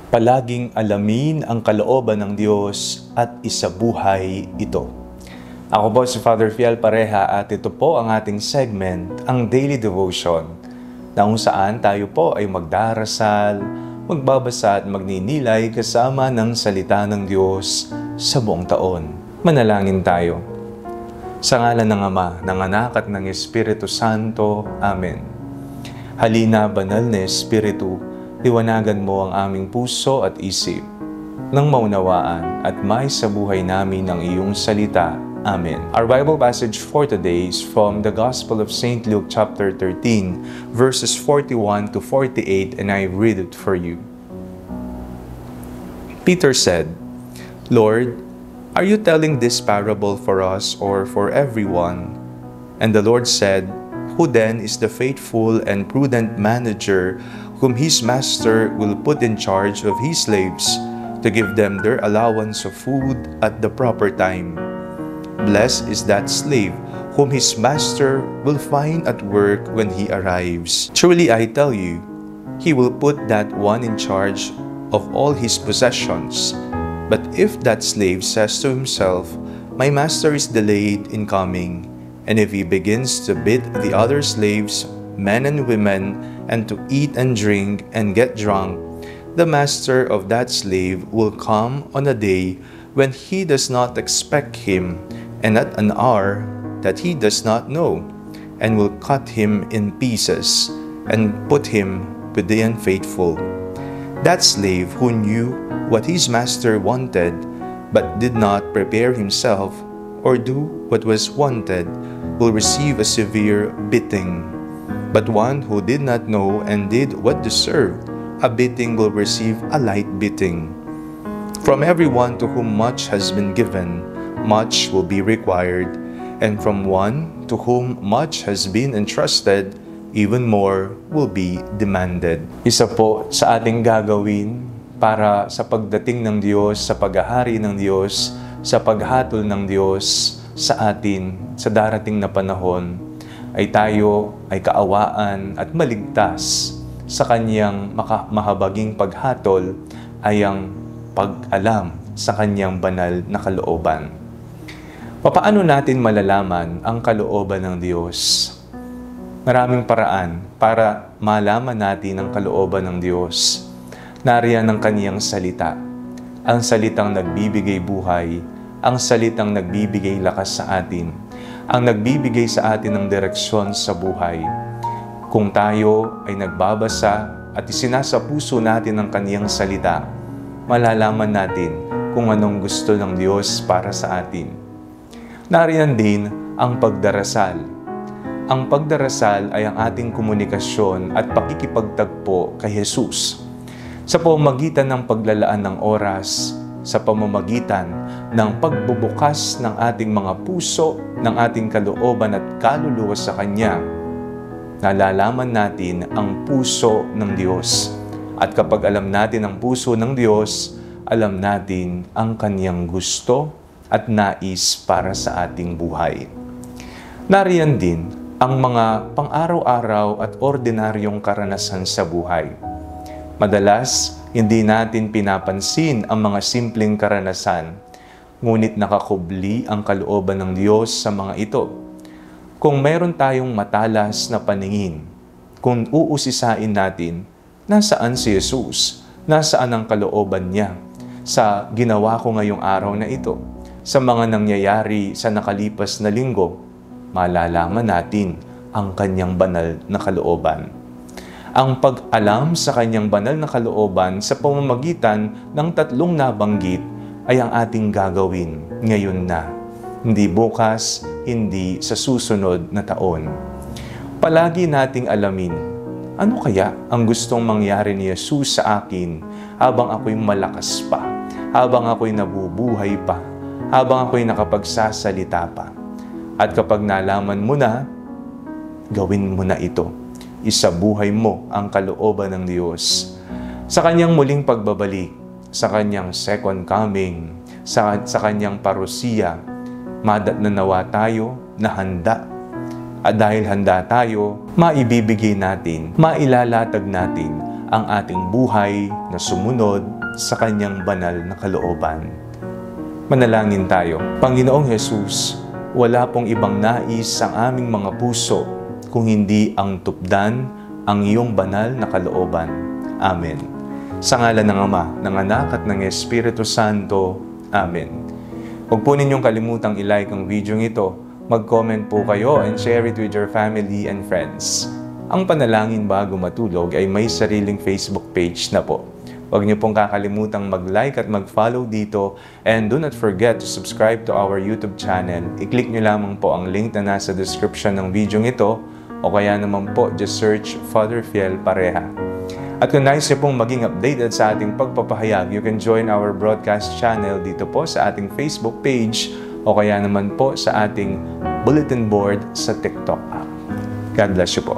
Palaging alamin ang kalooban ng Diyos at isabuhay ito. Ako po si Father Fiel Pareha at ito po ang ating segment, ang Daily Devotion, na kung saan tayo po ay magdarasal, magbabasa at magninilay kasama ng salita ng Diyos sa buong taon. Manalangin tayo. Sa ngalan ng Ama, ng Anak at ng Espiritu Santo. Amen. Halina, banal na Espiritu, liwanagan mo ang aming puso at isip, nang maunawaan at may sa buhay namin ang iyong salita. Amen. Our Bible passage for today is from the Gospel of St. Luke chapter 13, verses 41 to 48, and I read it for you. Peter said, "Lord, are you telling this parable for us or for everyone?" And the Lord said, "Who then is the faithful and prudent manager whom his master will put in charge of his slaves to give them their allowance of food at the proper time? Blessed is that slave whom his master will find at work when he arrives. Truly I tell you, he will put that one in charge of all his possessions. But if that slave says to himself, 'My master is delayed in coming,' and if he begins to beat the other slaves, men and women, and to eat and drink and get drunk, the master of that slave will come on a day when he does not expect him, and at an hour that he does not know, and will cut him in pieces, and put him with the unfaithful. That slave who knew what his master wanted, but did not prepare himself or do what was wanted, will receive a severe beating. But one who did not know and did what deserved a beating will receive a light beating. From everyone to whom much has been given, much will be required, and from one to whom much has been entrusted, even more will be demanded." Isa po sa ating gagawin para sa pagdating ng Diyos, sa paghahari ng Diyos, sa paghatol ng Diyos sa atin sa darating na panahon, ay tayo ay kaawaan at maligtas sa Kanyang mahabaging paghatol ay ang pag-alam sa Kanyang banal na kalooban. Papaano natin malalaman ang kalooban ng Diyos? Maraming paraan para malaman natin ang kalooban ng Diyos. Nariyan ang Kaniyang salita, ang salitang nagbibigay buhay, ang salitang nagbibigay lakas sa atin, ang nagbibigay sa atin ng direksyon sa buhay. Kung tayo ay nagbabasa at isinasa puso natin ang Kaniyang salita, malalaman natin kung anong gusto ng Diyos para sa atin. Nariyan din ang pagdarasal. Ang pagdarasal ay ang ating komunikasyon at pakikipagtagpo kay Jesus sa pamamagitan ng paglalaan ng oras, sa pamamagitan ng pagbubukas ng ating mga puso, ng ating kalooban at kaluluwa sa Kanya. Nalalaman natin ang puso ng Diyos. At kapag alam natin ang puso ng Diyos, alam natin ang Kanyang gusto at nais para sa ating buhay. Nariyan din ang mga pang-araw-araw at ordinaryong karanasan sa buhay. Madalas, hindi natin pinapansin ang mga simpleng karanasan, ngunit nakakubli ang kalooban ng Diyos sa mga ito. Kung mayroon tayong matalas na paningin, kung uusisain natin, nasaan si Jesus? Nasaan ang kalooban niya sa ginawa ko ngayong araw na ito? Sa mga nangyayari sa nakalipas na linggo, malalaman natin ang Kanyang banal na kalooban. Ang pag-alam sa Kanyang banal na kalooban sa pamamagitan ng tatlong nabanggit ay ang ating gagawin ngayon na. Hindi bukas, hindi sa susunod na taon. Palagi nating alamin, ano kaya ang gustong mangyari ni Jesus sa akin habang ako'y malakas pa, habang ako'y nabubuhay pa, habang ako'y nakapagsasalita pa. At kapag nalaman mo na, gawin mo na ito. Isabuhay mo ang kalooban ng Diyos. Sa Kanyang muling pagbabalik, sa Kanyang second coming, sa Kanyang parusiya, madatnanawa tayo na handa. At dahil handa tayo, maibibigay natin, mailalatag natin ang ating buhay na sumunod sa Kanyang banal na kalooban. Manalangin tayo. Panginoong Hesus, wala pong ibang nais ang aming mga puso kung hindi ang tupdan ang iyong banal na kalooban. Amen. Sa ngalan ng Ama, ng Anak at ng Espiritu Santo. Amen. Huwag po ninyong kalimutang i-like ang video ito, mag-comment po kayo and share it with your family and friends. Ang Panalangin Bago Matulog ay may sariling Facebook page na po. Huwag niyo pong kakalimutang mag-like at mag-follow dito, and do not forget to subscribe to our YouTube channel. I-click niyo lamang po ang link na nasa description ng video ito, o kaya naman po just search Father Fiel Pareha. At kung nais niyo pong maging updated sa ating pagpapahayag, you can join our broadcast channel dito po sa ating Facebook page, o kaya naman po sa ating bulletin board sa TikTok app. God bless you po.